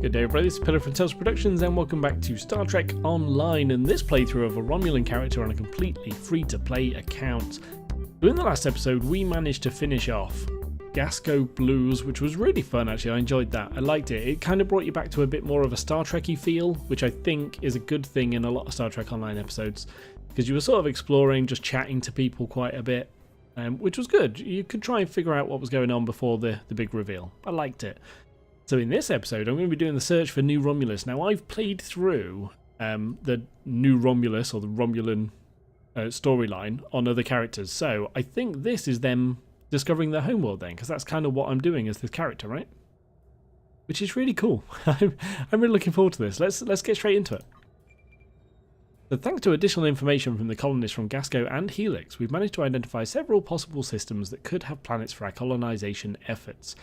Good day everybody, this is Pillar from Tales Productions and welcome back to Star Trek Online and this playthrough of a Romulan character on a completely free-to-play account. So in the last episode we managed to finish off Gasco Blues, which was really fun actually. I enjoyed that, I liked it. It kind of brought you back to a bit more of a Star Trek-y feel, which I think is a good thing in a lot of Star Trek Online episodes, because you were sort of exploring, just chatting to people quite a bit, which was good. You could try and figure out what was going on before the big reveal. I liked it. So in this episode, I'm going to be doing the search for New Romulus. Now, I've played through the New Romulus, or the Romulan storyline, on other characters. So I think this is them discovering their homeworld then, because that's kind of what I'm doing as this character, right? Which is really cool. I'm really looking forward to this. Let's get straight into it. So thanks to additional information from the colonists from Gasco and Helix, we've managed to identify several possible systems that could have planets for our colonization efforts.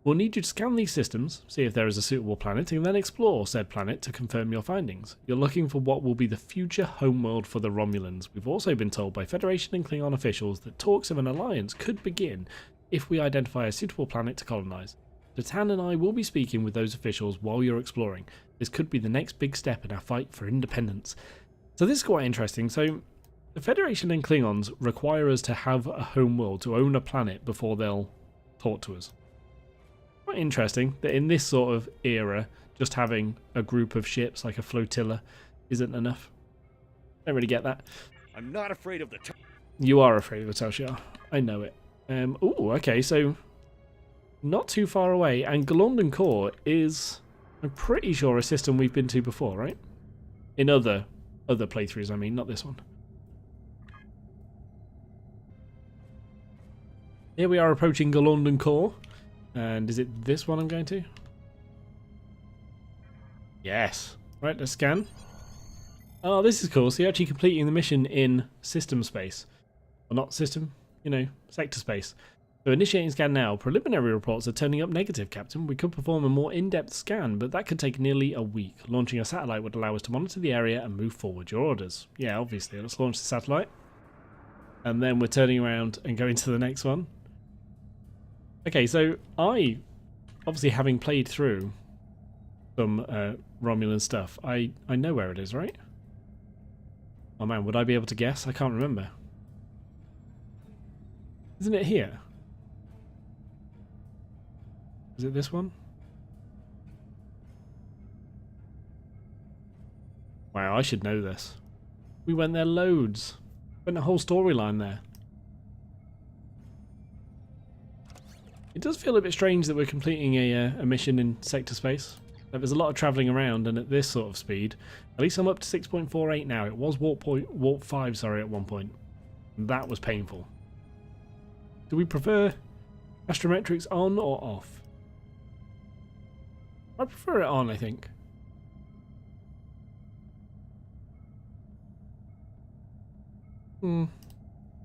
We'll need you to scan these systems, see if there is a suitable planet, and then explore said planet to confirm your findings. You're looking for what will be the future homeworld for the Romulans. We've also been told by Federation and Klingon officials that talks of an alliance could begin if we identify a suitable planet to colonize. Datan and I will be speaking with those officials while you're exploring. This could be the next big step in our fight for independence. So this is quite interesting. So the Federation and Klingons require us to have a homeworld, to own a planet, before they'll talk to us. Quite interesting that in this sort of era, just having a group of ships like a flotilla isn't enough. Don't really get that. I'm not afraid of the You are afraid of the Telshar. I know it. Oh, okay, so not too far away, and Golondan Core is, I'm pretty sure, a system we've been to before, right? In other playthroughs, I mean, not this one. Here we are approaching Golondan Core. And is it this one I'm going to? Yes. Right, let's scan. Oh, this is cool. So you're actually completing the mission in system space. Well, not system, sector space. So initiating scan now. Preliminary reports are turning up negative, Captain. We could perform a more in-depth scan, but that could take nearly a week. Launching a satellite would allow us to monitor the area and move forward. Your orders. Yeah, obviously. Let's launch the satellite. And then we're turning around and going to the next one. Okay, so I, obviously having played through some Romulan stuff, I know where it is, right? Oh man, would I be able to guess? I can't remember. Isn't it here? Is it this one? Wow, I should know this. We went there loads. Went a whole storyline there. It does feel a bit strange that we're completing a mission in sector space. There's a lot of travelling around, and at this sort of speed, at least I'm up to 6.48 now. It was warp 5, sorry, at one point. That was painful. Do we prefer astrometrics on or off? I prefer it on, I think.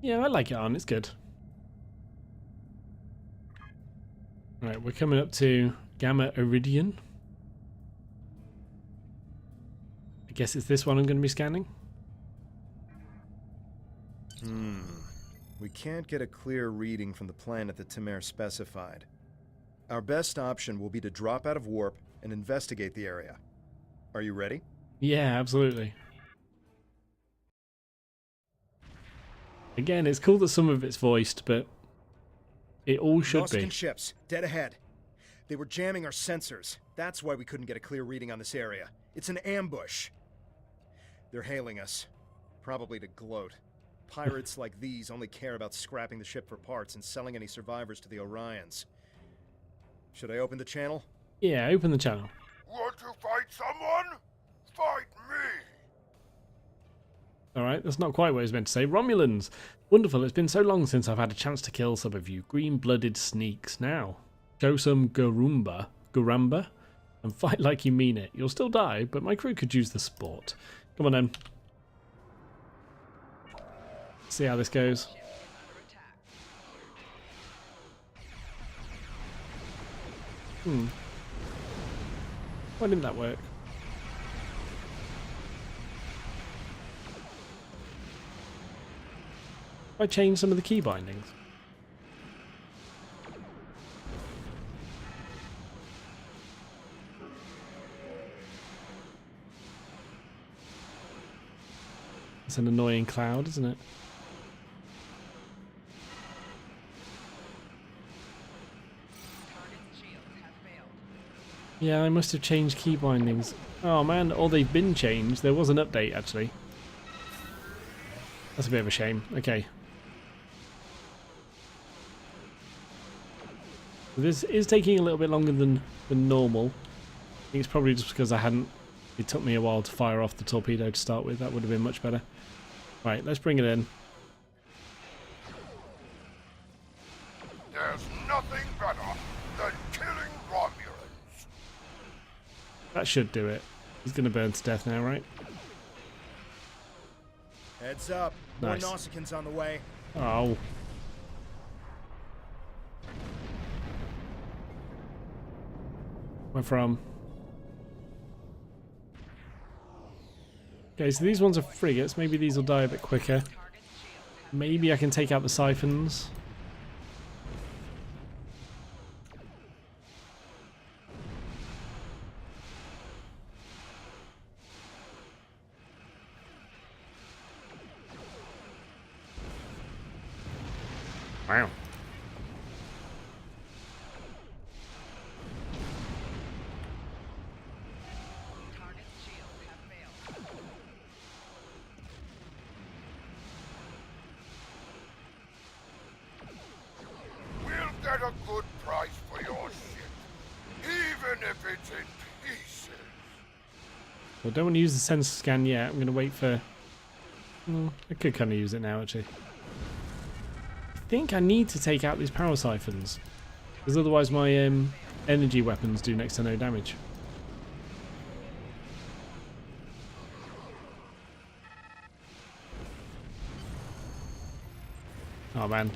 Yeah, I like it on. It's good. Right, we're coming up to Gamma Iridian. I guess it's this one I'm going to be scanning. We can't get a clear reading from the planet that Tamer specified. Our best option will be to drop out of warp and investigate the area. Are you ready? Yeah, absolutely. Again, it's cool that some of it's voiced, but it all should be. Ships, dead ahead. They were jamming our sensors. That's why we couldn't get a clear reading on this area. It's an ambush. They're hailing us. Probably to gloat. Pirates like these only care about scrapping the ship for parts and selling any survivors to the Orions. Should I open the channel? Yeah, open the channel. Want to fight someone? Fight me! Alright, that's not quite what I was meant to say. Romulans! Wonderful, it's been so long since I've had a chance to kill some of you green-blooded sneaks. Now, show some Garamba, and fight like you mean it. You'll still die, but my crew could use the sport. Come on then. See how this goes. Why didn't that work? I changed some of the key bindings. That's an annoying cloud, isn't it? Yeah, I must have changed key bindings. Oh man, or they've been changed. There was an update actually. That's a bit of a shame. Okay. This is taking a little bit longer than normal. I think it's probably just because it took me a while to fire off the torpedo to start with. That would have been much better. Right, let's bring it in. There's nothing better than killing Romulans. That should do it. He's going to burn to death now, right? Heads up. Nice. More Nausicaans on the way. Oh. Where from? Okay, so these ones are frigates. Maybe these will die a bit quicker. Maybe I can take out the siphons. Wow. We'll get a good price for your ship, even if it's in pieces. Well, I don't want to use the sensor scan yet. I'm going to wait for... I could kind of use it now, actually. I think I need to take out these power siphons, because otherwise my energy weapons do next to no damage. Oh man.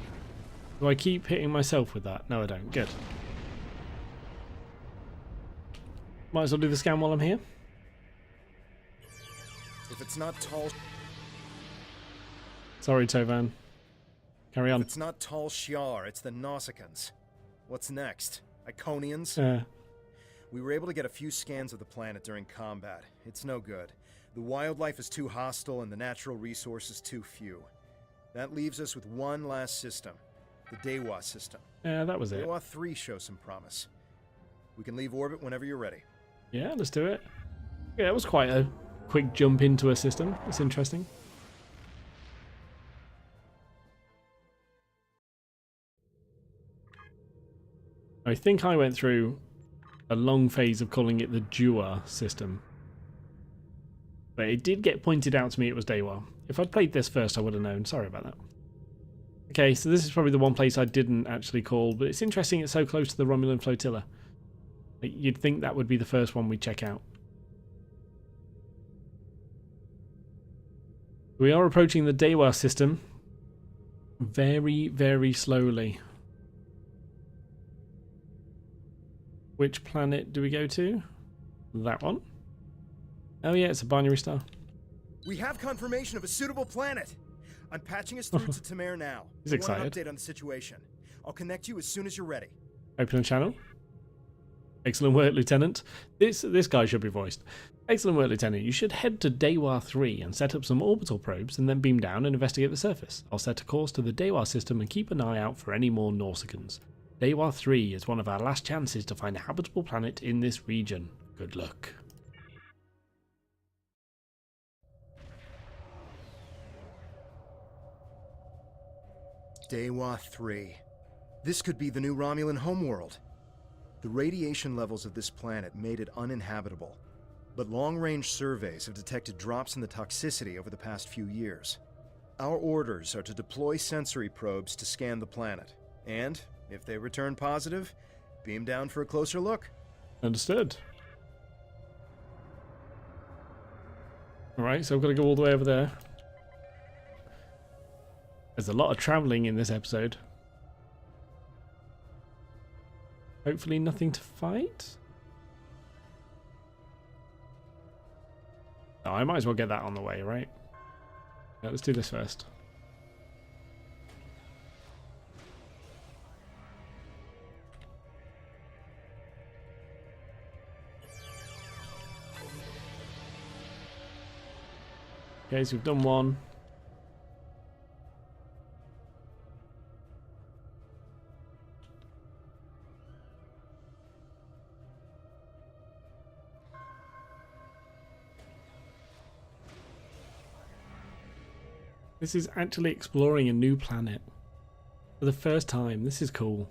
Do I keep hitting myself with that? No, I don't. Good. Might as well do the scan while I'm here. If it's not tall... Sorry, Tovan. Carry on. If it's not tall Shiar, it's the Nausicaans. What's next? Iconians? We were able to get a few scans of the planet during combat. It's no good. The wildlife is too hostile and the natural resources too few. That leaves us with one last system. The Dewa system. Yeah, that was it. Dewa 3 shows some promise. We can leave orbit whenever you're ready. Yeah, let's do it. Yeah, it was quite a quick jump into a system. It's interesting. I think I went through a long phase of calling it the Dewa system. But it did get pointed out to me it was Dewa. If I'd played this first, I would have known. Sorry about that. Okay, so this is probably the one place I didn't actually call, but it's interesting it's so close to the Romulan flotilla. Like, you'd think that would be the first one we'd check out. We are approaching the Dewa system very, very slowly. Which planet do we go to? That one? Oh yeah, it's a binary star. We have confirmation of a suitable planet. I'm patching us through to Tamir now. He's I excited. want an update on the situation. I'll connect you as soon as you're ready. Open a channel. Excellent work, Lieutenant. This guy should be voiced. Excellent work, Lieutenant. You should head to Dewa 3 and set up some orbital probes and then beam down and investigate the surface. I'll set a course to the Dewa system and keep an eye out for any more Nausicaans. Dewa 3 is one of our last chances to find a habitable planet in this region. Good luck. Dewa 3. This could be the new Romulan homeworld. The radiation levels of this planet made it uninhabitable, but long-range surveys have detected drops in the toxicity over the past few years. Our orders are to deploy sensory probes to scan the planet, and, if they return positive, beam down for a closer look. Understood. Alright, so I've got to go all the way over there. There's a lot of travelling in this episode. Hopefully nothing to fight. Oh, I might as well get that on the way, right? Yeah, let's do this first. Okay, so we've done one. This is actually exploring a new planet for the first time. This is cool.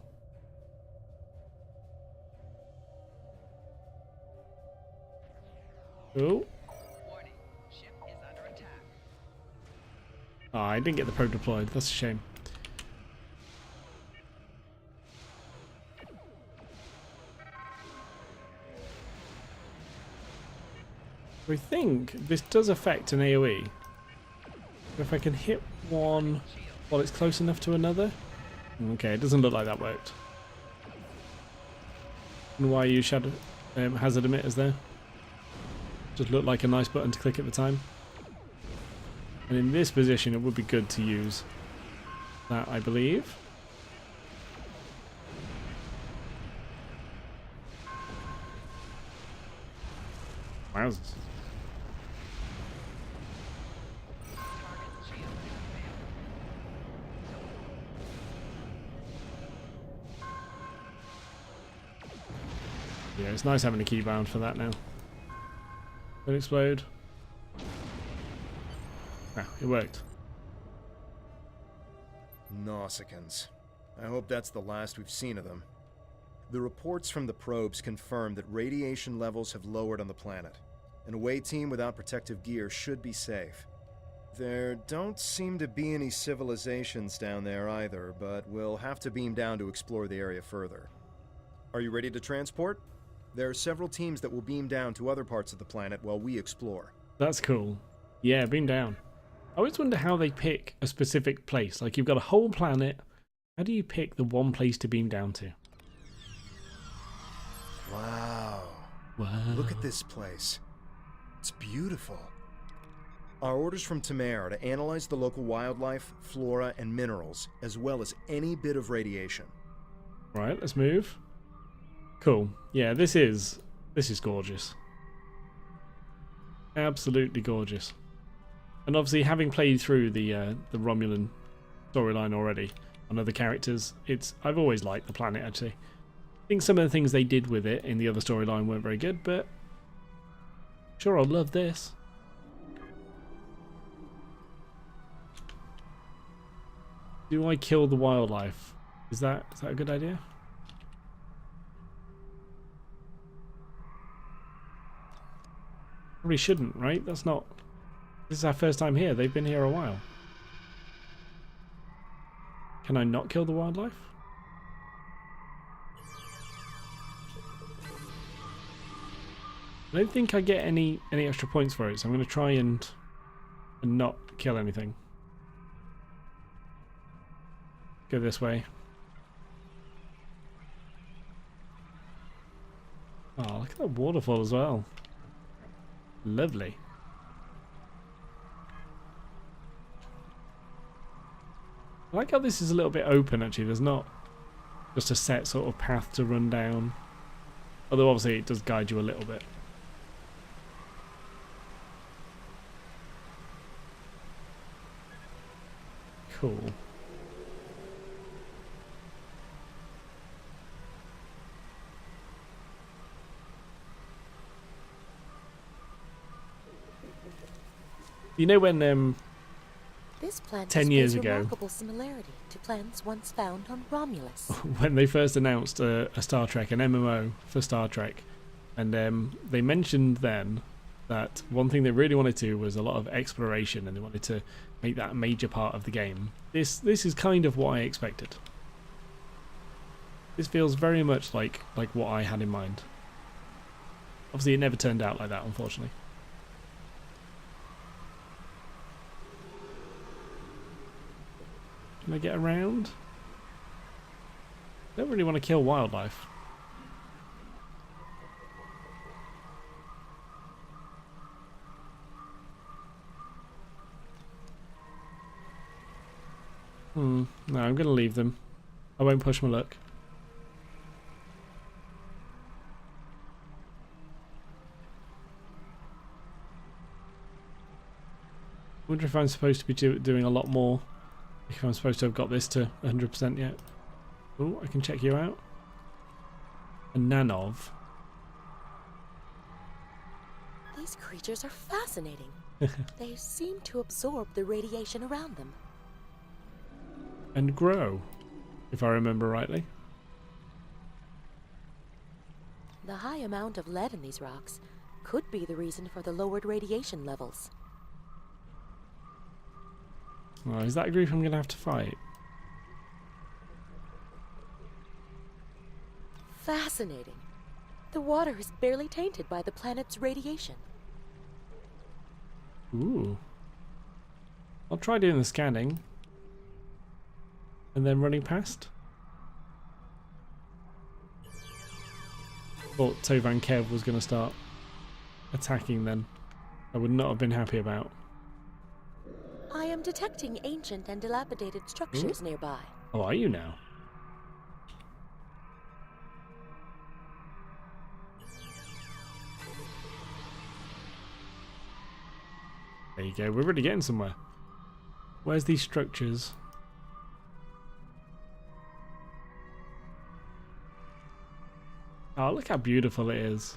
Oh. Warning, ship is under attack. Oh, I didn't get the probe deployed. That's a shame. I think this does affect an AoE. If I can hit one while it's close enough to another. Okay, it doesn't look like that worked. And why use shadow hazard emitters there? Just looked like a nice button to click at the time. And in this position, it would be good to use that, I believe. Wowzers. Target's shield has failed. Yeah, it's nice having a keybound for that now. Don't explode. Ah, it worked. Nausicaans. I hope that's the last we've seen of them. The reports from the probes confirm that radiation levels have lowered on the planet. An away team without protective gear should be safe. There don't seem to be any civilizations down there either, but we'll have to beam down to explore the area further. Are you ready to transport? There are several teams that will beam down to other parts of the planet while we explore. That's cool. Yeah, beam down. I always wonder how they pick a specific place. Like, you've got a whole planet. How do you pick the one place to beam down to? Wow. Wow. Look at this place. It's beautiful. Our orders from Tamar are to analyze the local wildlife, flora, and minerals, as well as any bit of radiation. Right, let's move. Cool. Yeah, this is gorgeous. Absolutely gorgeous. And obviously, having played through the Romulan storyline already on other characters, I've always liked the planet actually. I think some of the things they did with it in the other storyline weren't very good, but sure, I'll love this. Do I kill the wildlife? Is that a good idea? Probably shouldn't, right? This is our first time here. They've been here a while. Can I not kill the wildlife? I don't think I get any extra points for it, so I'm going to try and not kill anything. Go this way. Oh, look at that waterfall as well. Lovely. I like how this is a little bit open actually. There's not just a set sort of path to run down. Although obviously it does guide you a little bit. Cool. You know when This plant 10 years displays ago, remarkable similarity to plants once found on Romulus. when they first announced a Star Trek, an MMO for Star Trek, and they mentioned then that one thing they really wanted to do was a lot of exploration, and they wanted to make that a major part of the game. This is kind of what I expected. This feels very much like what I had in mind. Obviously, it never turned out like that, unfortunately. Can I get around? I don't really want to kill wildlife. No, I'm going to leave them. I won't push my luck. I wonder if I'm supposed to be doing a lot more. If I'm supposed to have got this to 100% yet. Oh, I can check you out. A Nanov. These creatures are fascinating. They seem to absorb the radiation around them. And grow, if I remember rightly. The high amount of lead in these rocks could be the reason for the lowered radiation levels. Well, is that a group I'm going to have to fight? Fascinating. The water is barely tainted by the planet's radiation. Ooh. I'll try doing the scanning. And then running past. Thought Tovan Kev was going to start attacking then. I would not have been happy about. I am detecting ancient and dilapidated structures nearby. Oh, are you now? There you go, we're really getting somewhere. Where's these structures? Oh, look how beautiful it is.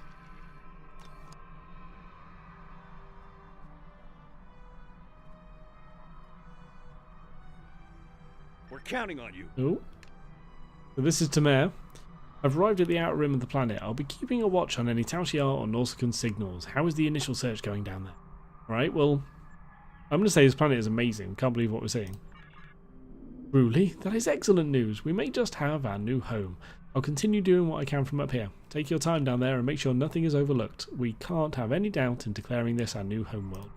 We're counting on you. Oh. So this is Tamer. I've arrived at the outer rim of the planet. I'll be keeping a watch on any Tal Shiar or Nausicaan signals. How is the initial search going down there? Right, well, I'm going to say this planet is amazing. Can't believe what we're seeing. Truly, that is excellent news. We may just have our new home. I'll continue doing what I can from up here. Take your time down there and make sure nothing is overlooked. We can't have any doubt in declaring this our new homeworld.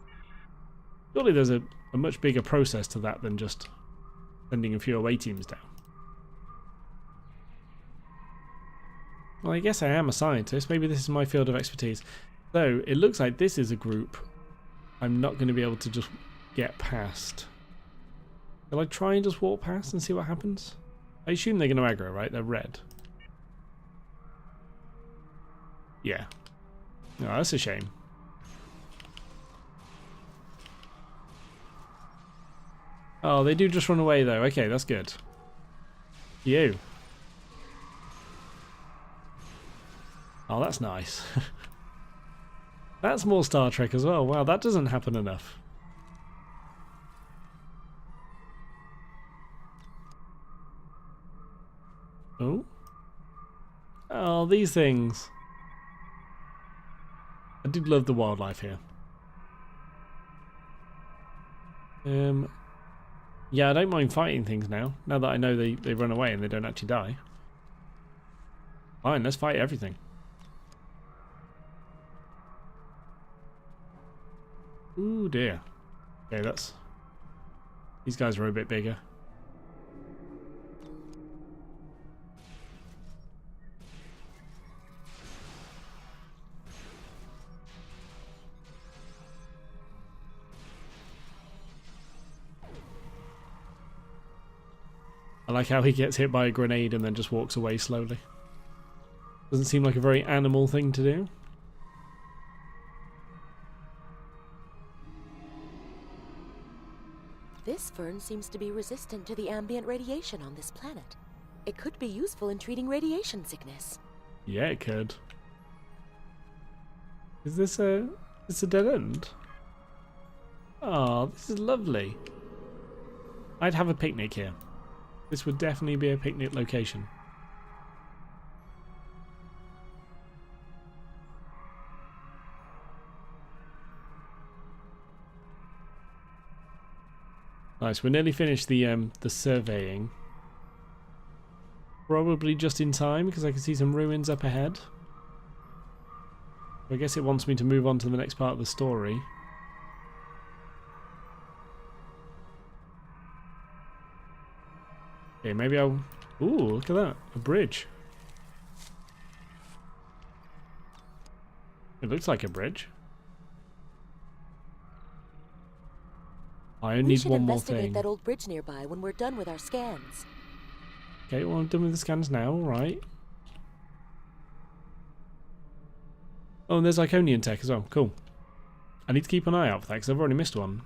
Surely there's a much bigger process to that than just sending a few away teams down. Well, I guess I am a scientist. Maybe this is my field of expertise. So, it looks like this is a group I'm not going to be able to just get past. Will I try and just walk past and see what happens? I assume they're going to aggro, right? They're red. Yeah. No, that's a shame. Oh, they do just run away though. Okay, that's good. You. Oh, that's nice. That's more Star Trek as well. Wow, that doesn't happen enough. Oh. Oh, these things. I do love the wildlife here. Yeah, I don't mind fighting things now. Now that I know they run away and they don't actually die. Fine, let's fight everything. Ooh dear. Okay, that's... These guys are a bit bigger. I like how he gets hit by a grenade and then just walks away slowly. Doesn't seem like a very animal thing to do. This fern seems to be resistant to the ambient radiation on this planet. It could be useful in treating radiation sickness. Yeah, it could. Is this a dead end? Oh, this is lovely. I'd have a picnic here. This would definitely be a picnic location. Nice, we're nearly finished the surveying. Probably just in time because I can see some ruins up ahead. I guess it wants me to move on to the next part of the story. Okay, maybe I'll... Ooh, look at that. A bridge. It looks like a bridge. I only need one more thing. We should investigate that old bridge nearby when we're done with our scans. Okay, well I'm done with the scans now, alright. Oh, and there's Iconian tech as well, cool. I need to keep an eye out for that because I've already missed one.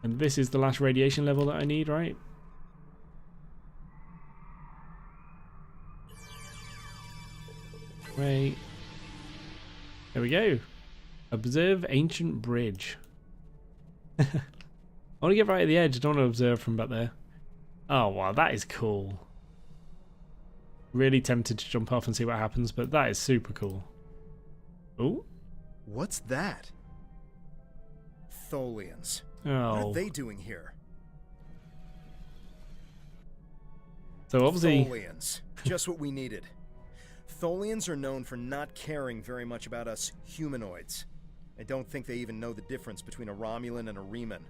And this is the last radiation level that I need, right? Wait. There we go. Observe ancient bridge. I want to get right at the edge. I don't want to observe from back there. Oh wow, that is cool. Really tempted to jump off and see what happens, but that is super cool. Oh. What's that? Tholians. Oh. What are they doing here? So obviously... Tholians. Just what we needed. Tholians are known for not caring very much about us humanoids. I don't think they even know the difference between a Romulan and a Reman.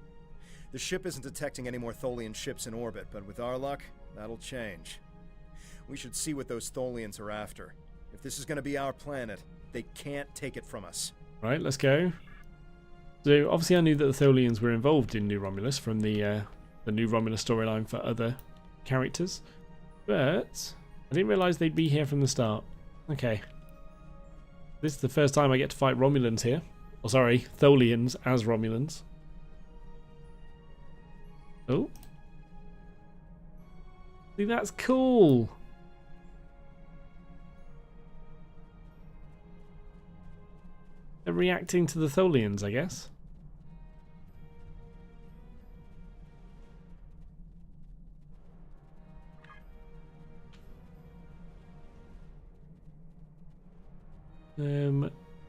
The ship isn't detecting any more Tholian ships in orbit, but with our luck, that'll change. We should see what those Tholians are after. If this is going to be our planet, they can't take it from us. Right, let's go. So obviously I knew that the Tholians were involved in New Romulus from the New Romulus storyline for other characters, but I didn't realise they'd be here from the start. Okay. This is the first time I get to fight Romulans here. Oh, sorry, Tholians as Romulans. Oh. See, that's cool. They're reacting to the Tholians, I guess.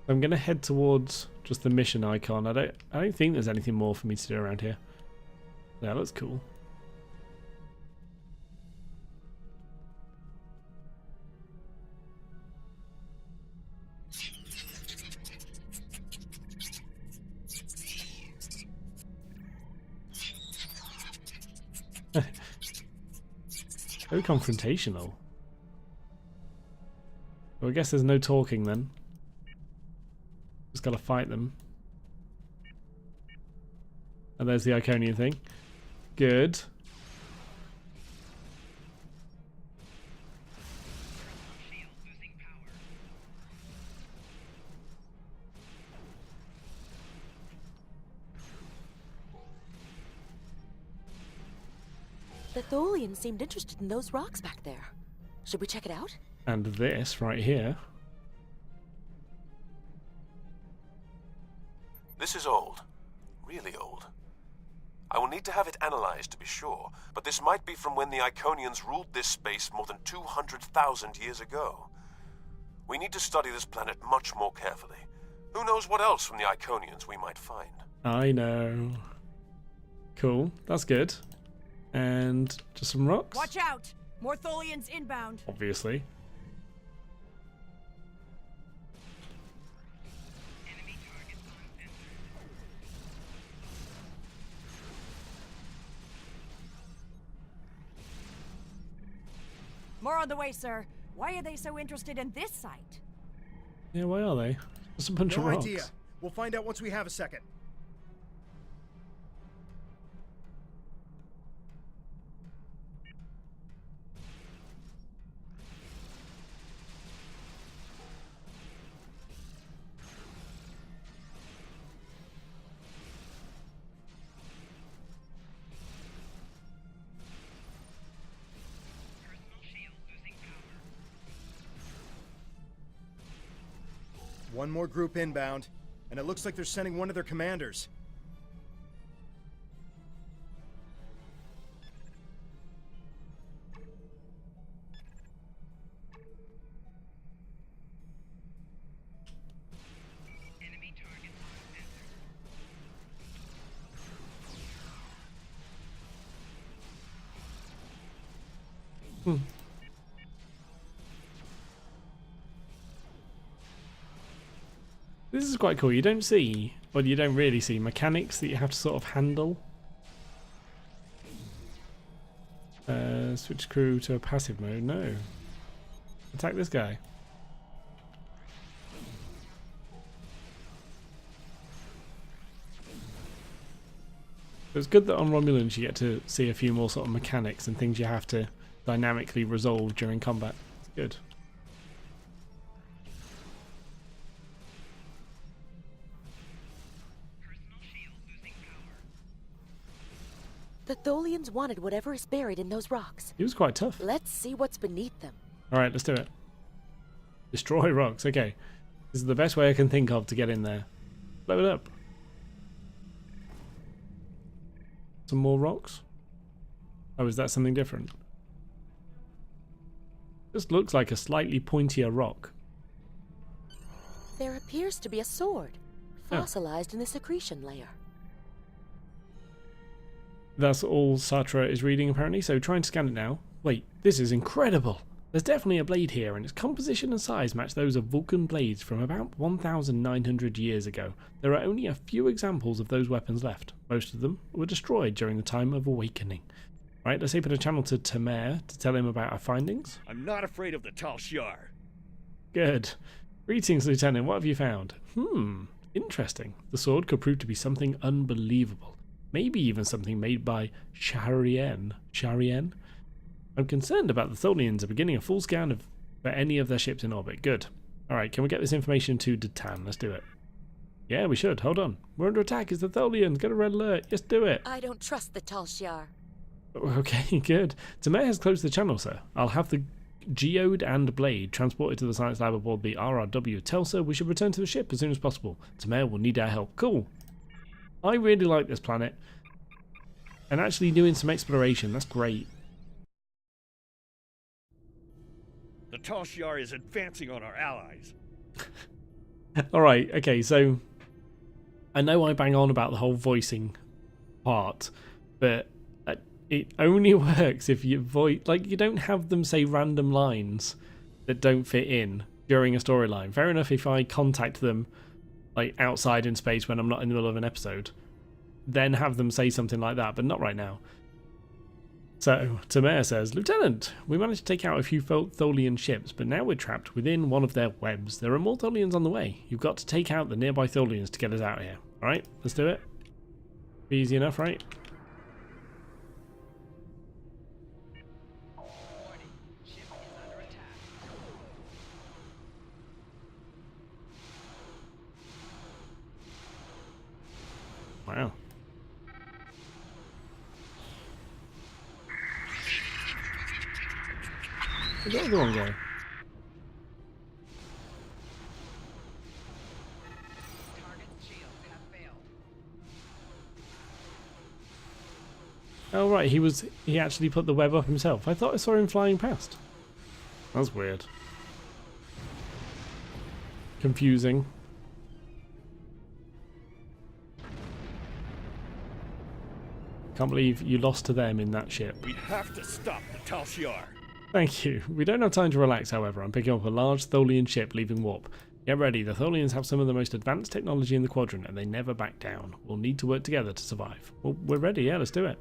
I'm gonna head towards just the mission icon. I don't think there's anything more for me to do around here. That looks cool. Very confrontational. Well, I guess there's no talking then. Just gotta fight them. And there's the Iconian thing. Good. The Tholians seemed interested in those rocks back there. Should we check it out? And this right here. This is old. Really old. I will need to have it analyzed to be sure, but this might be from when the Iconians ruled this space more than 200,000 years ago. We need to study this planet much more carefully. Who knows what else from the Iconians we might find? I know. Cool. That's good. And just some rocks. Watch out! More Tholians inbound. Obviously. More on the way, sir. Why are they so interested in this site? Yeah, why are they? Just a bunch of No rocks. idea. We'll find out once we have a second. One more group inbound, and it looks like they're sending one of their commanders. Enemy targets entered. This is quite cool. You don't see, well, you don't really see mechanics that you have to sort of handle. Switch crew to a passive mode. No. Attack this guy. It's good that on Romulans you get to see a few more sort of mechanics and things you have to dynamically resolve during combat. It's good. The Tholians wanted whatever is buried in those rocks. He was quite tough. Let's see what's beneath them. Alright, let's do it. Destroy rocks. Okay. This is the best way I can think of to get in there. Blow it up. Some more rocks? Oh, is that something different? This looks like a slightly pointier rock. There appears to be a sword, fossilized in the secretion layer. That's all Sartre is reading apparently, so try and scan it now. Wait, this is incredible! There's definitely a blade here, and its composition and size match those of Vulcan blades from about 1,900 years ago. There are only a few examples of those weapons left. Most of them were destroyed during the time of Awakening. Right, let's open a channel to Tamer to tell him about our findings. I'm not afraid of the Tal Shiar. Good. Greetings, Lieutenant. What have you found? Interesting. The sword could prove to be something unbelievable. Maybe even something made by Sharien. Sharien? I'm concerned about the Tholians are beginning a full scan for any of their ships in orbit. Good. Alright, can we get this information to Detan? Let's do it. Yeah, we should. Hold on. We're under attack. It's the Tholians. Get a red alert. Yes, do it. I don't trust the Tal Shiar. Okay, good. Tamer has closed the channel, sir. I'll have the geode and blade transported to the science lab aboard the RRW. Tell sir we should return to the ship as soon as possible. Tamer will need our help. Cool. I really like this planet. And actually doing some exploration. That's great. The Tal Shiar is advancing on our allies. Alright, okay, so I know I bang on about the whole voicing part, but it only works if you you don't have them say random lines that don't fit in during a storyline. Fair enough if I contact them like outside in space when I'm not in the middle of an episode, then have them say something like that, but not right now. So, Tamer says, Lieutenant, we managed to take out a few Tholian ships, but now we're trapped within one of their webs. There are more Tholians on the way. You've got to take out the nearby Tholians to get us out of here. Alright, let's do it. Be easy enough, right? Wow. Where'd the other one go? Oh right, he actually put the web up himself. I thought I saw him flying past. That's weird. Confusing. Can't believe you lost to them in that ship. We have to stop the Tal Shiar. Thank you. We don't have time to relax, however. I'm picking up a large Tholian ship leaving warp. Get ready. The Tholians have some of the most advanced technology in the quadrant, and they never back down. We'll need to work together to survive. Well, we're ready. Yeah, let's do it.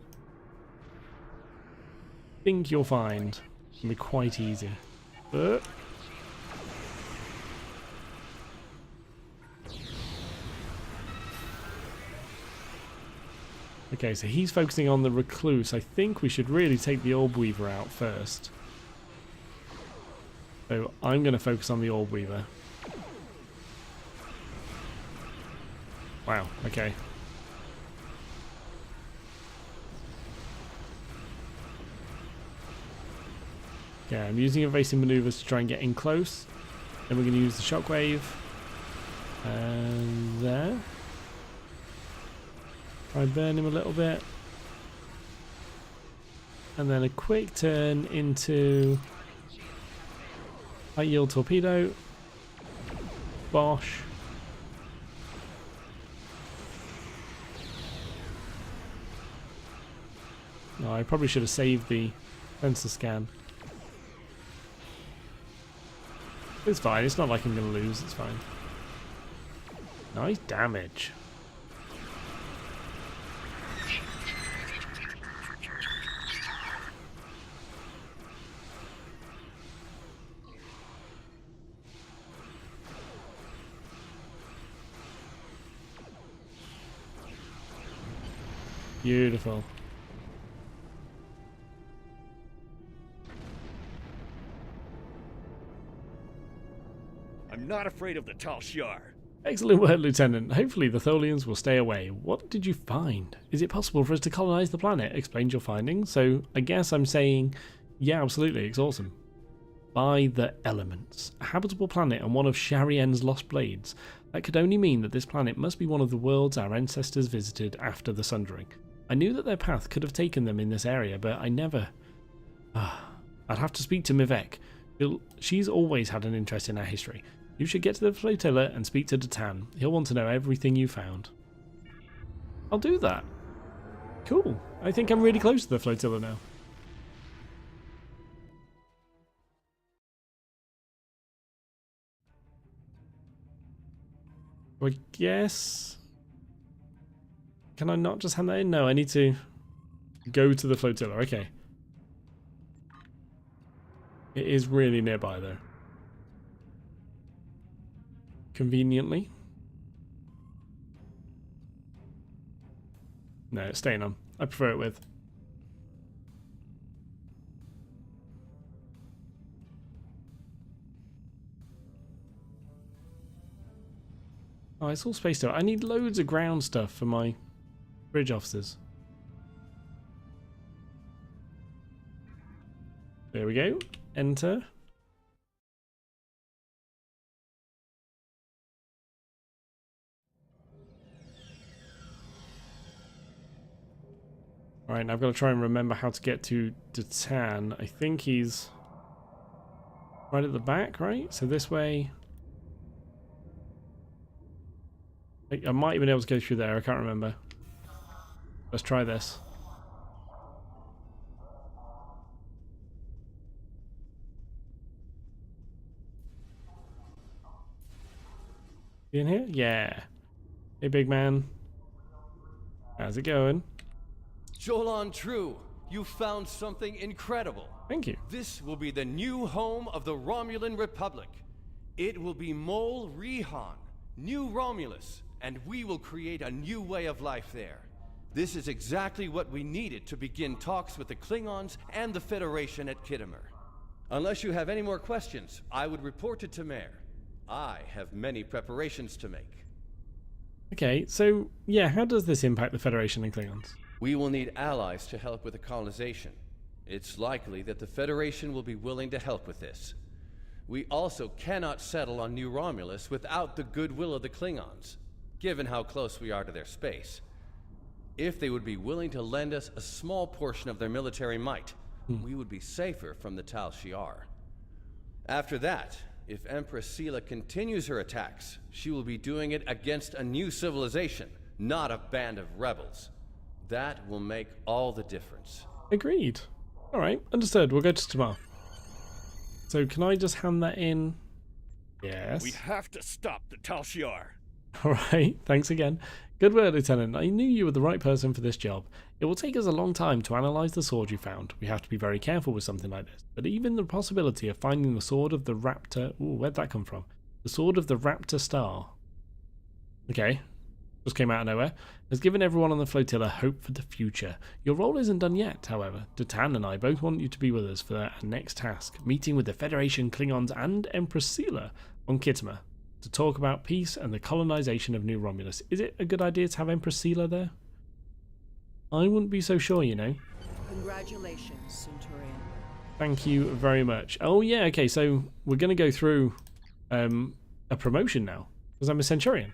Think you'll find. It'll be quite easy. Okay, so he's focusing on the recluse. I think we should really take the Orb Weaver out first. So I'm going to focus on the Orb Weaver. Wow, okay. Okay, I'm using evasive maneuvers to try and get in close. Then we're going to use the shockwave. And there. Try and burn him a little bit. And then a quick turn into high yield torpedo. Bosh. No, I probably should have saved the sensor scan. It's fine, it's not like I'm going to lose, it's fine. Nice damage. Beautiful. I'm not afraid of the Tal Shiar. Excellent work, Lieutenant. Hopefully the Tholians will stay away. What did you find? Is it possible for us to colonize the planet? Explain your findings. So I guess I'm saying, yeah, absolutely, it's awesome. By the elements. A habitable planet and one of Sharien's lost blades. That could only mean that this planet must be one of the worlds our ancestors visited after the Sundering. I knew that their path could have taken them in this area, but I never... I'd have to speak to Mivek. She's always had an interest in our history. You should get to the flotilla and speak to Datan. He'll want to know everything you found. I'll do that. Cool. I think I'm really close to the flotilla now. I guess... Can I not just hand that in? No, I need to go to the flotilla. Okay. It is really nearby though. Conveniently. No, it's staying on. I prefer it with. Oh, it's all spaced out. I need loads of ground stuff for my bridge officers. There we go. Enter. Alright, now I've got to try and remember how to get to Datan. I think he's right at the back, right? So this way. I might even be able to go through there, I can't remember. Let's try this. You in here? Yeah. Hey, big man. How's it going? Jolan True, you found something incredible. Thank you. This will be the new home of the Romulan Republic. It will be Mol Rihan, New Romulus, and we will create a new way of life there. This is exactly what we needed to begin talks with the Klingons and the Federation at Khitomer. Unless you have any more questions, I would report to Tamer. I have many preparations to make. Okay, so yeah, how does this impact the Federation and Klingons? We will need allies to help with the colonization. It's likely that the Federation will be willing to help with this. We also cannot settle on New Romulus without the goodwill of the Klingons, given how close we are to their space. If they would be willing to lend us a small portion of their military might, we would be safer from the Tal Shiar. After that, if Empress Sela continues her attacks, she will be doing it against a new civilization, not a band of rebels. That will make all the difference. Agreed. Alright, understood. We'll go to Tamar. So can I just hand that in? Yes. We have to stop the Tal Shiar. Alright, thanks again. Good work, Lieutenant. I knew you were the right person for this job. It will take us a long time to analyse the sword you found. We have to be very careful with something like this. But even the possibility of finding the sword of the Raptor... Ooh, where'd that come from? The sword of the Raptor Star. Okay. Just came out of nowhere. Has given everyone on the flotilla hope for the future. Your role isn't done yet, however. Datan and I both want you to be with us for our next task. Meeting with the Federation, Klingons and Empress Sela on Khitomer. To talk about peace and the colonization of New Romulus. Is it a good idea to have Empress Sela there? I wouldn't be so sure, you know. Congratulations, Centurion. Thank you very much. Oh yeah, okay, so we're going to go through a promotion now, because I'm a Centurion.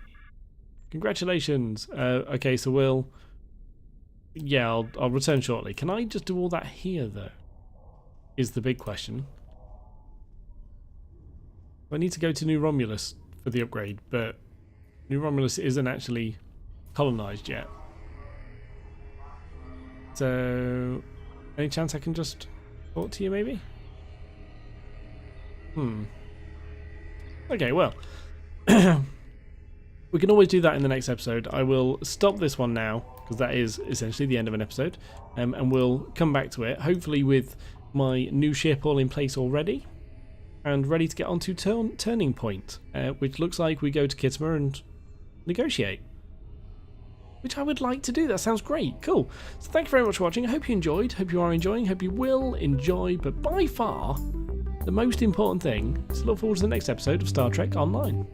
Congratulations. Okay, so we'll... Yeah, I'll return shortly. Can I just do all that here, though? Is the big question. I need to go to New Romulus for the upgrade, but New Romulus isn't actually colonized yet. So, any chance I can just talk to you, maybe? Okay, well. We can always do that in the next episode. I will stop this one now, because that is essentially the end of an episode, and we'll come back to it, hopefully with my new ship all in place already, and ready to get onto Turning Point, which looks like we go to Khitomer and negotiate. Which I would like to do. That sounds great. Cool. So thank you very much for watching. I hope you enjoyed. Hope you are enjoying. Hope you will enjoy. But by far, the most important thing is to look forward to the next episode of Star Trek Online.